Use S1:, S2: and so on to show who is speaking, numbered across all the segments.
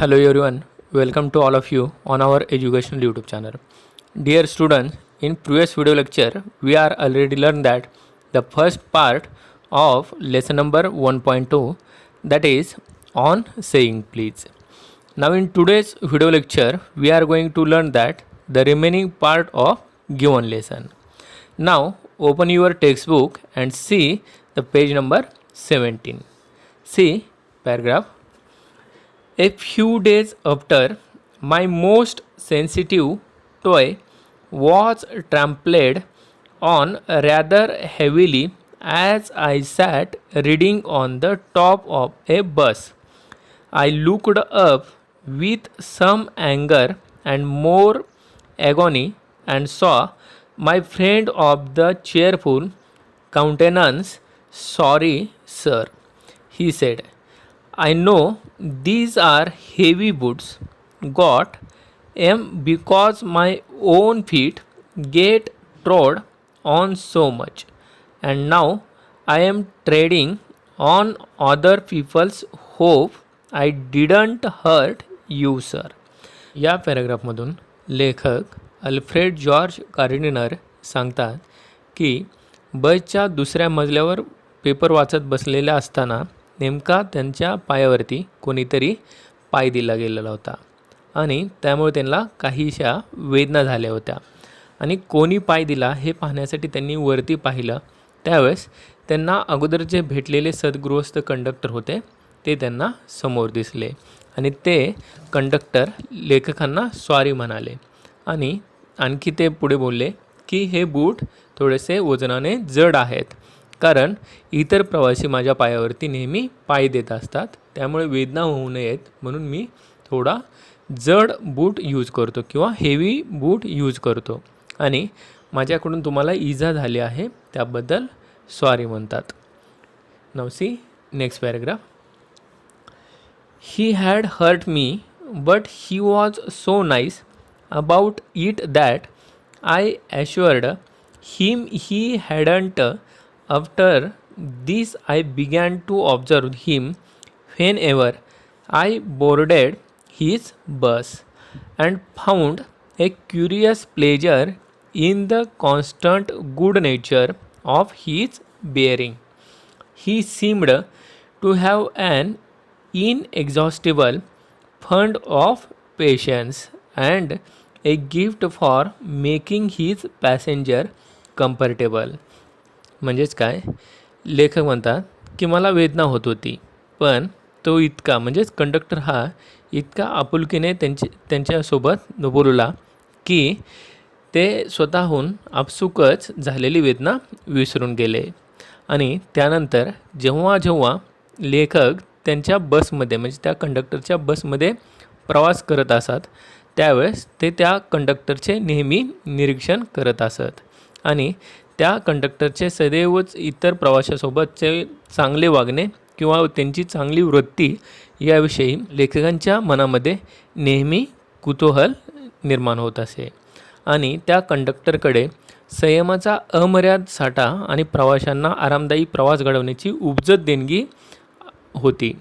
S1: Hello everyone, welcome to all of you on our educational YouTube channel. Dear students, in previous video lecture we are already learned that the first part of lesson number 1.2, that is on saying please. Now in today's video lecture we are going to learn that the remaining part of given lesson. Now open your textbook and see the page number 17. See paragraph. A few days after, my most sensitive toy was trampled on rather heavily as I sat reading on the top of a bus. I looked up with some anger and more agony and saw my friend of the cheerful countenance. Sorry, sir, he said. I know these are heavy boots, got am because my own feet get trod on so much, and now I am treading on other people's hope I didn't hurt you, sir. या पॅराग्राफमधून लेखक Alfred George कार्डिनर सांगतात की बसच्या दुसऱ्या मजल्यावर paper वाचत बसलेल्या असताना नेमका त्यांच्या पायावरती कोणीतरी पाय दिला गेलेला होता आणि त्यामुळे त्यांना काहीशा वेदना झाल्या होत्या आणि कोणी पाय दिला हे पाहण्यासाठी त्यांनी वरती पाहिलं. त्यावेळेस त्यांना अगोदर जे भेटलेले सद्गृहस्थ कंडक्टर होते ते त्यांना समोर दिसले आणि ते कंडक्टर लेखकांना सॉरी म्हणाले आणि आणखी ते पुढे बोलले की हे बूट थोडेसे वजनाने जड आहेत कारण इतर प्रवासी माझ्या पायावरती नेहमी पाय देत असतात, त्यामुळे वेदना होऊ नयेत म्हणून मी थोडा जड बूट यूज करतो किंवा हेवी बूट यूज करतो आणि माझ्याकडून तुम्हाला इजा झाली आहे त्याबद्दल सॉरी म्हणतात. Now see next paragraph. He had hurt me but he was so nice about it that I assured him he hadn't. After this I began to observe him whenever I boarded his bus and found a curious pleasure in the constant good nature of his bearing. He seemed to have an inexhaustible fund of patience and a gift for making his passenger comfortable. म्हणजेच काय, लेखक म्हणतात की मला वेदना होत होती पण तो इतका म्हणजेच कंडक्टर हा इतका आपुलकीने त्यांच्यासोबत बोलला की ते स्वतःहून आपसुकच झालेली वेदना विसरून गेले. आणि त्यानंतर जेव्हा जेव्हा लेखक त्यांच्या बसमध्ये म्हणजे त्या कंडक्टरच्या बसमध्ये प्रवास करत असत त्यावेळेस ते त्या कंडक्टरचे नेहमी निरीक्षण करत असत आणि त्या कंडक्टरचे सदैवच इतर प्रवाशासोबतचे चांगले वागणे किंवा त्यांची चांगली वृत्ती याविषयी लेखकांच्या मनामध्ये नेहमी कुतूहल निर्माण होत असे आणि त्या कंडक्टरकडे संयमाचा अमर्याद साठा आणि प्रवाशांना आरामदायी प्रवास घडवण्याची उपजत देणगी होती.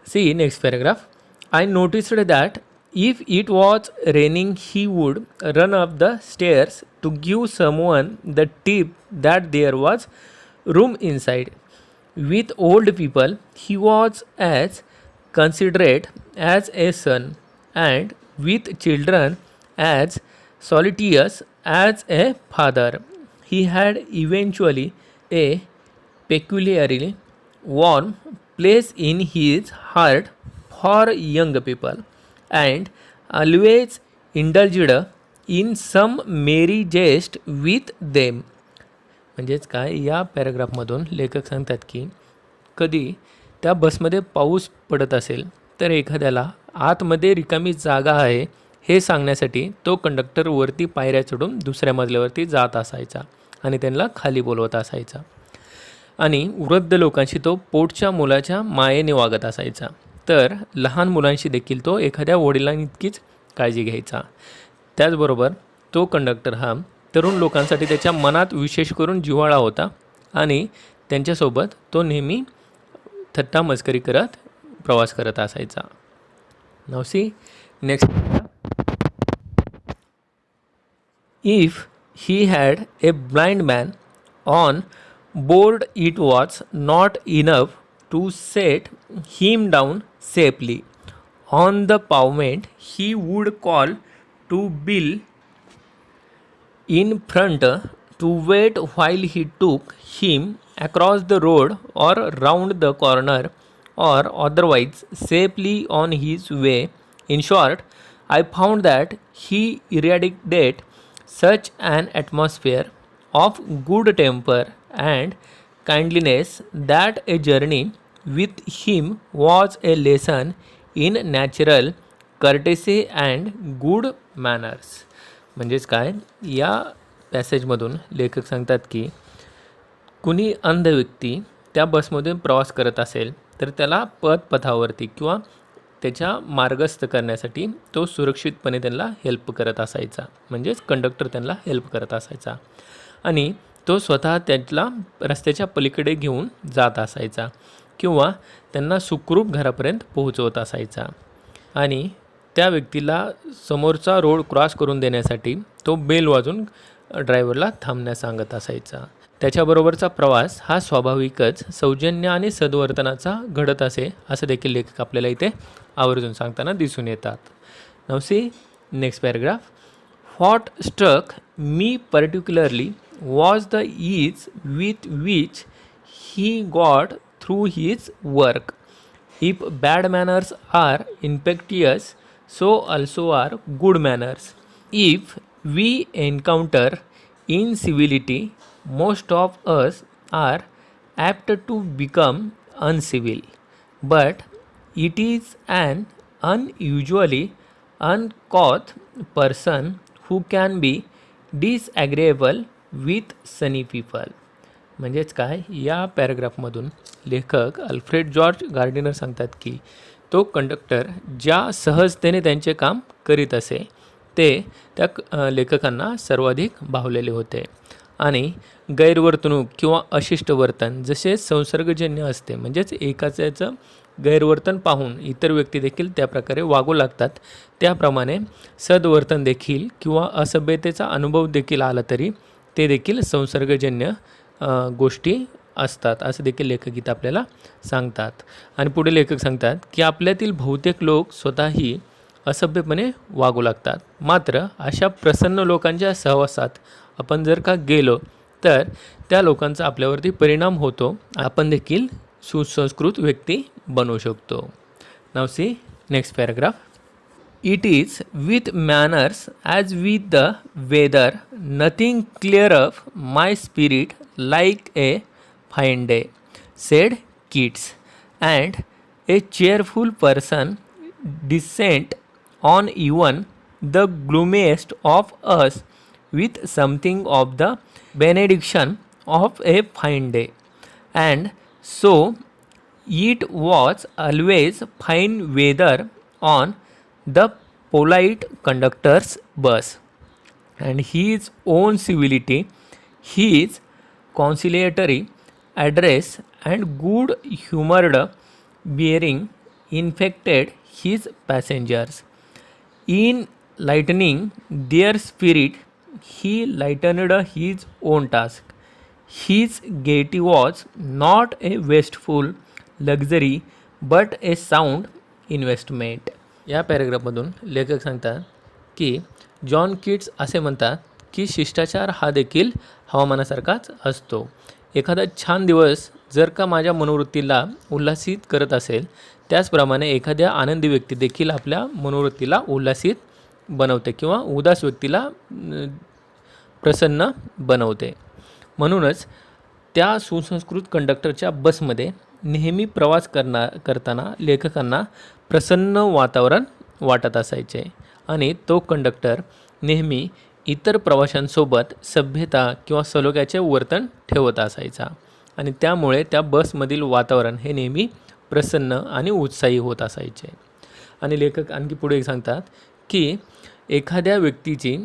S1: See next paragraph. I noticed that if it was raining he would run up the stairs to give someone the tip that there was room inside. With old people he was as considerate as a son and with children as solicitous as a father. He had eventually a peculiarly warm place in his heart for young people and always indulged in some merry jest with them. म्हणजेच काय, या पॅराग्राफमधून लेखक सांगतात की कधी त्या बसमध्ये पाऊस पडत असेल तर एखाद्याला आतमध्ये रिकामी जागा आहे हे सांगण्यासाठी तो कंडक्टर वरती पायऱ्या चढून दुसऱ्या मजल्यावरती जात असायचा आणि त्यांना खाली बोलवत असायचा आणि वृद्ध लोकांशी तो पोटच्या मुलाच्या मायेने वागत असायचा तर लहान मुलांशी देखील तो एखाद्या वडिलांइतकीच काळजी घ्यायचा. त्याचबरोबर तो कंडक्टर हा तरुण लोकांसाठी त्याच्या मनात विशेष करून जिव्हाळा होता आणि त्यांच्यासोबत तो नेहमी थट्टा मस्करी करत प्रवास करत असायचा. Now see next. If he had a blind man on board, it was not enough to set him down safely on the pavement. He would call to Bill in front to wait while he took him across the road or round the corner or otherwise safely on his way. In short, I found that he irradiated such an atmosphere of good temper and kindliness that a journey with him was a lesson in natural courtesy and good manners. म्हणजेच काय, या पॅसेजमधून लेखक सांगतात की कुणी अंध व्यक्ती त्या बसमधून प्रवास करत असेल तर त्याला पथावरती किंवा त्याच्या मार्गस्थ करण्यासाठी तो सुरक्षितपणे त्यांना हेल्प करत असायचा, म्हणजेच कंडक्टर त्यांना हेल्प करत असायचा आणि तो स्वतः त्याला रस्त्याच्या पलीकडे घेऊन जात असायचा किंवा त्यांना सुखरूप घरापर्यंत पोहोचवत असायचा आणि त्या व्यक्तीला समोरचा रोड क्रॉस करून देण्यासाठी तो बेल वाजून ड्रायव्हरला थांबण्यास सांगत असायचा. त्याच्याबरोबरचा प्रवास हा स्वाभाविकच सौजन्य आणि सद्वर्तनाचा घडत असे असं देखील लेखक आपल्याला इथे आवर्जून सांगताना दिसून येतात. Now see next paragraph. What struck me particularly was the ease with which he got through his work. If bad manners are infectious, so also are good manners. If we encounter incivility, most of us are apt to become uncivil, but it is an unusually uncouth person who can be disagreeable with sunny people. म्हणजेच काय, या पॅराग्राफमधून लेखक Alfred George Gardiner सांगतात की तो conductor ज्या सहजतेने त्यांचे काम करीत असे ते त्या लेखकांना सर्वाधिक भावलेले होते आणि गैरवर्तणूक किंवा अशिष्ट वर्तन जसे संसर्गजन्य असते, म्हणजेच एकाचं गैरवर्तन पाहून इतर व्यक्ती देखील त्या प्रकारे वागू लागतात, त्याप्रमाणे सद्वर्तन देखील किंवा असभ्यतेचा अनुभव देखील आला तरी ते देखील संसर्गजन्य गोष्टी असतात असं देखील लेखक इथं आपल्याला सांगतात. आणि पुढे लेखक सांगतात की आपल्यातील बहुतेक लोक स्वतःही असभ्यपणे वागू लागतात, मात्र अशा प्रसन्न लोकांच्या सहवासात आपण जर का गेलो तर त्या लोकांचा आपल्यावरती परिणाम होतो, आपण देखील सुसंस्कृत व्यक्ती बनवू शकतो. Now see next paragraph. It is with manners as with the weather, nothing clear up my spirit like a fine day, said Keats, and a cheerful person descent on even the gloomiest of us with something of the benediction of a fine day. And so it was always fine weather on the polite conductor's bus, and his own civility, his conciliatory address and good humored bearing infected his passengers. In lightening their spirit, he lightened his own task. His gaiety was not a wasteful luxury but a sound investment. या पॅरेग्राफमधून लेखक सांगतात की John Keats असे म्हणतात की शिष्टाचार हा देखील हवामानासारखाच असतो. एखादा छान दिवस जर का माझ्या मनोवृत्तीला उल्हासित करत असेल, त्याचप्रमाणे एखाद्या आनंदी व्यक्ती देखील आपल्या मनोवृत्तीला उल्हासित बनवते किंवा उदास व्यक्तीला प्रसन्न बनवते. म्हणूनच त्या सुसंस्कृत कंडक्टरच्या बसमध्ये नेहमी प्रवास करताना लेखकांना प्रसन्न वातावरण वाटत असायचे आणि तो कंडक्टर नेहमी इतर प्रवाशांसोबत सभ्यता किंवा सलोख्याचे वर्तन ठेवत असायचा आणि त्यामुळे त्या बसमधील वातावरण हे नेहमी प्रसन्न आणि उत्साही होत असायचे. आणि लेखक आणखी पुढे सांगतात की एखाद्या व्यक्तीची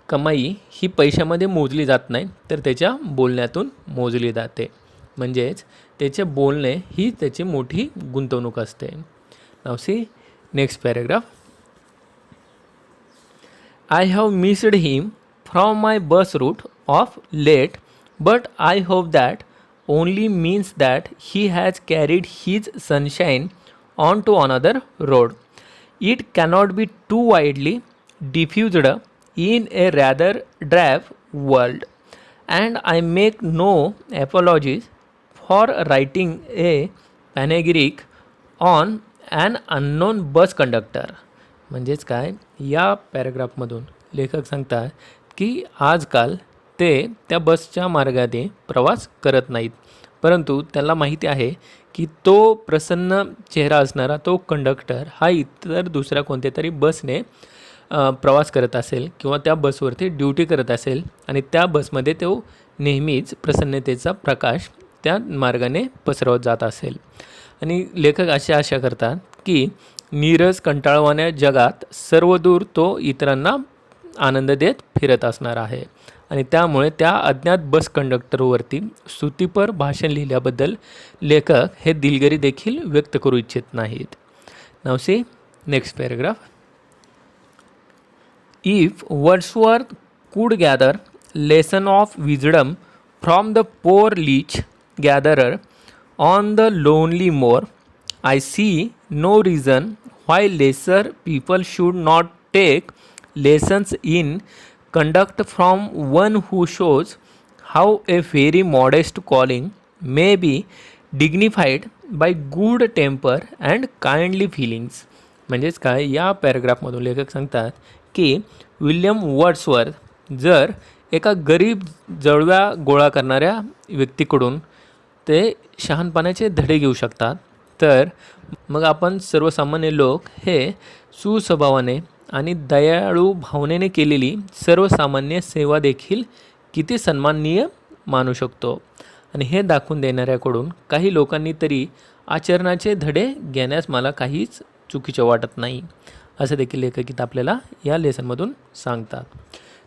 S1: कमाई ही पैशामध्ये मोजली जात नाही तर त्याच्या बोलण्यातून मोजली जाते, म्हणजेच त्याचे बोलणे ही त्याची मोठी गुंतवणूक असते. Now see next paragraph. I have missed him from my bus route of late, but I hope that only means that he has carried his sunshine onto another road. It cannot be too widely diffused in a rather drab world, and I make no apologies for writing a panegyric on an unknown bus conductor. म्हणजेच काय, या पॅरेग्राफमधून लेखक सांगतात की आजकाल ते त्या बसच्या मार्गाने प्रवास करत नाहीत, परंतु त्याला माहिती आहे की तो प्रसन्न चेहरा असणारा तो कंडक्टर हा इतर दुसऱ्या कोणत्या तरी बसने प्रवास करत असेल किंवा त्या बसवरती ड्युटी करत असेल आणि त्या बसमध्ये तो नेहमीच प्रसन्नतेचा प्रकाश त्या मार्गाने पसरवत जात असेल. आणि लेखक अशी आशा करतात की नीरस कंटाळवाण्या जगात सर्वदूर तो इतरांना आनंद देत फिरत असणार आहे आणि त्यामुळे त्या अज्ञात बस कंडक्टरवरती स्तुतीपर भाषण लिहिल्याबद्दल लेखक हे दिलगिरी देखील व्यक्त करू इच्छित नाहीत. Now see next paragraph. If Wordsworth could gather lesson of wisdom from the poor leech gatherer on the lonely moor, I see no reason why lesser people should not take lessons in conduct from one who shows how a very modest calling may be dignified by good temper and kindly feelings. म्हणजेच काय, या पॅरेग्राफमधून लेखक सांगतात की William Wordsworth जर एका गरीब जळव्या गोळा करणाऱ्या व्यक्तीकडून ते शहाणपणाचे धडे घेऊ शकतात, तर मग आपण सर्वसामान्य लोक हे सुस्वभावाने आणि दयाळू भावनेने केलेली सर्वसामान्य सेवा देखील किती सन्माननीय मानू शकतो. आणि हे दाखवून देणाऱ्याकडून काही लोकांनी तरी आचरणाचे धडे घेण्यास मला काहीच चुकीचे वाटत नाही, असं देखील लेखक आपल्याला या लेसनमधून सांगतात.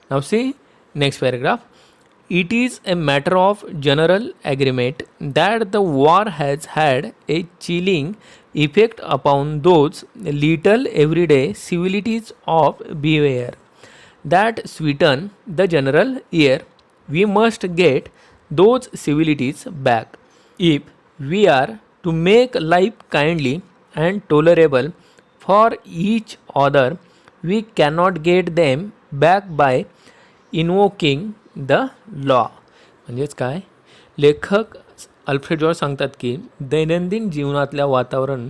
S1: Now see next paragraph. It is a matter of general agreement that the war has had a chilling effect upon those little everyday civilities of behavior that sweeten the general air. We must get those civilities back if we are to make life kindly and tolerable for each other. We cannot get them back by invoking the law. म्हणजेच काय, लेखक Alfred George सांगतात की दैनंदिन जीवनातल्या वातावरण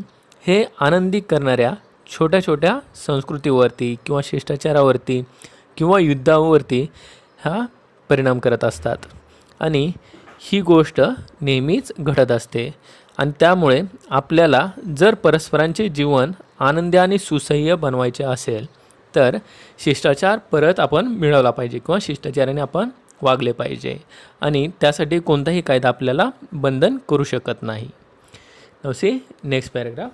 S1: हे आनंदी करणाऱ्या छोट्या छोट्या संस्कृतीवरती किंवा शिष्टाचारावरती किंवा युद्धावरती हा परिणाम करत असतात आणि ही गोष्ट नेहमीच घडत असते. आणि त्यामुळे आपल्याला जर परस्परांचे जीवन आनंदी आणि सुसह्य बनवायचे असेल तर शिष्टाचार परत आपण मिळवला पाहिजे किंवा शिष्टाचाराने आपण वागले पाहिजे आणि त्यासाठी कोणताही कायदा आपल्याला बंधन करू शकत नाही. Now see next paragraph.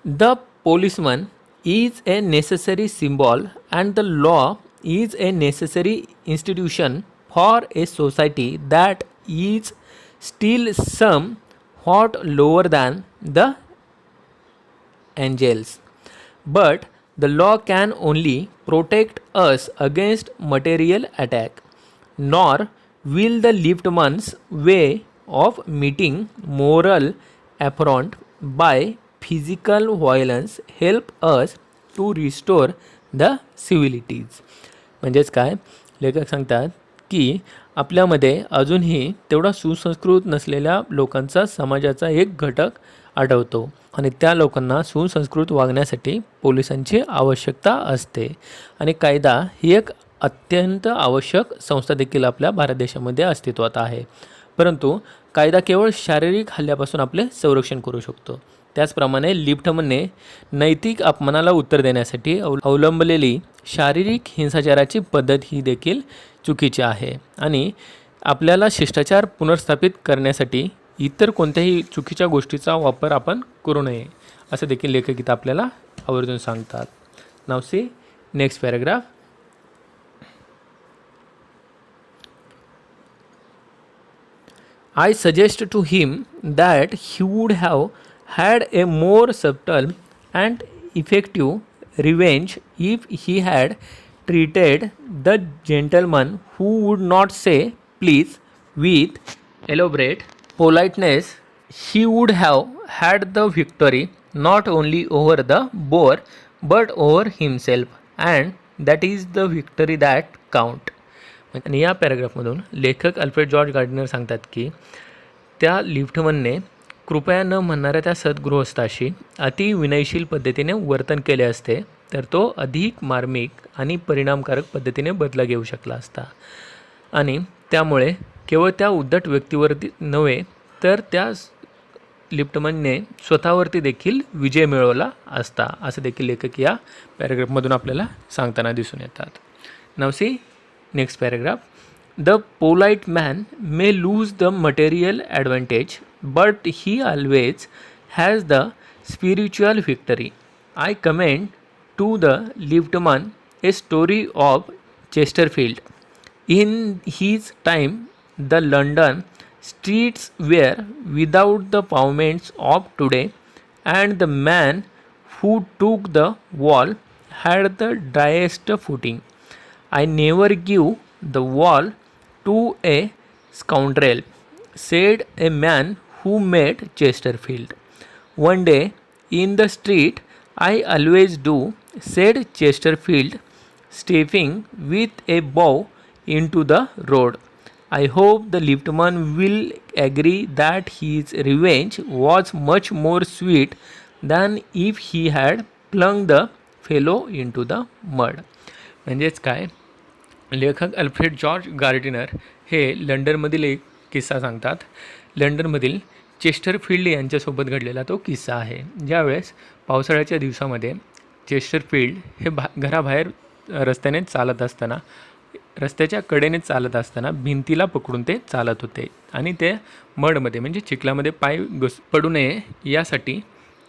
S1: The policeman is a necessary symbol and the law is a necessary institution for a society that is still somewhat lower than the angels. But the law can only protect us against material attack, nor will the liftman's way of meeting moral affront by physical violence help us to restore the civilities. म्हणजेच काय, लेखक सांगतात की आपल्यामध्ये अजूनही तेवढा सुसंस्कृत नसलेल्या लोकांचा समाजाचा एक घटक आढळतो आणि त्या लोकांना सुसंस्कृत वागण्यासाठी पोलिसांची आवश्यकता असते आणि कायदा ही एक अत्यंत आवश्यक संस्था देखील आपल्या भारत देशामध्ये अस्तित्वात आहे. परंतु कायदा केवळ शारीरिक हल्ल्यापासून आपले संरक्षण करू शकतो. त्याचप्रमाणे लिफ्टमनने नैतिक अपमानाला उत्तर देण्यासाठी अवलंबलेली शारीरिक हिंसाचाराची पद्धत ही देखील चुकीची आहे आणि आपल्याला शिष्टाचार पुनर्स्थापित करण्यासाठी इतर कोणत्याही चुकीच्या गोष्टीचा वापर आपण करू नये, असं देखील लेखक आपल्याला आवर्जून सांगतात. Now see next paragraph. I suggest to him that he would have had a more subtle and effective revenge if he had treated the gentleman who would not say please with elaborate politeness. He would have had the victory not only over the boar but over himself, and that is the victory that count. आणि या पॅराग्राफमधून लेखक Alfred George gardener सांगतात की त्या लिफ्टमनने कृपया न म्हणणाऱ्या त्या सद्गृहस्थाशी अति विनयशील पद्धतीने वर्तन केले असते तर तो अधिक मार्मिक आणि परिणामकारक पद्धतीने बदला घेऊ शकला असता, आणि त्यामुळे केवळ त्या उद्धट व्यक्तीवरती नव्हे तर त्या लिफ्टमनने स्वतःवरती देखील विजय मिळवला असता, असं देखील लेखक या पॅराग्राफमधून आपल्याला सांगताना दिसून येतात. Now see next paragraph. The polite man may lose the material advantage, but he always has the spiritual victory. I commend to the liftman a story of Chesterfield. In his time, the London streets were without the pavements of today, and the man who took the wall had the driest footing. I never give the wall to a scoundrel, said a man who met Chesterfield. One day in the street, I always do, said Chesterfield, stepping with a bow into the road. I hope the liftman will agree that his revenge was much more sweet than if he had flung the fellow into the mud. म्हणजेच काय, लेखक Alfred George Gardiner हे लंडनमधील एक किस्सा सांगतात. लंडनमधील Chesterfield यांच्यासोबत घडलेला तो किस्सा आहे. ज्यावेळेस पावसाळ्याच्या दिवसामध्ये चेस्टरफील्ड हे घराबाहेर रस्त्याने चालत असताना, रस्त्याच्या कडेने चालत असताना भिंतीला पकडून ते चालत होते आणि ते मडमध्ये म्हणजे चिखलामध्ये पाय पडू नये यासाठी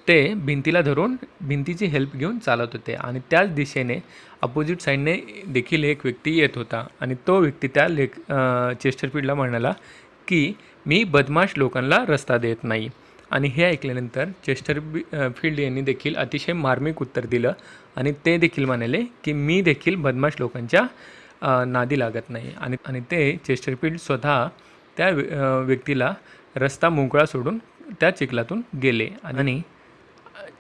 S1: ते भिंतीला धरून भिंतीची हेल्प घेऊन चालत होते. आणि त्याच दिशेने अपोजिट साईडने देखील एक व्यक्ती येत होता आणि तो व्यक्ती त्या चेस्टरफील्डला म्हणाला की मी बदमाश लोकांना रस्ता देत नाही. आणि हे ऐकल्यानंतर चेस्टरफील्ड यांनी देखील अतिशय मार्मिक उत्तर दिलं आणि ते देखील म्हणाले की मी देखील बदमाश लोकांच्या नादी लागत नाही. आणि ते चेस्टरफील्ड स्वतः त्या व्यक्तीला रस्ता मोकळा सोडून त्या चिखलातून गेले. आणि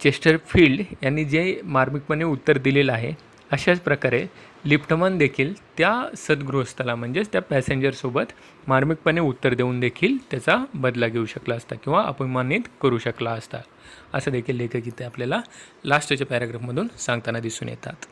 S1: चेस्टरफील्ड यांनी जे मार्मिकपणे उत्तर दिलेलं आहे, अशाच प्रकारे लिफ्टमन देखील त्या सद्गृहस्थाला म्हणजेच त्या पॅसेंजरसोबत मार्मिकपणे उत्तर देऊन देखील त्याचा बदला घेऊ शकला असता किंवा अपमानित करू शकला असता, असं देखील लेखक इथे आपल्याला लास्टच्या पॅराग्राफमधून सांगताना दिसून येतात.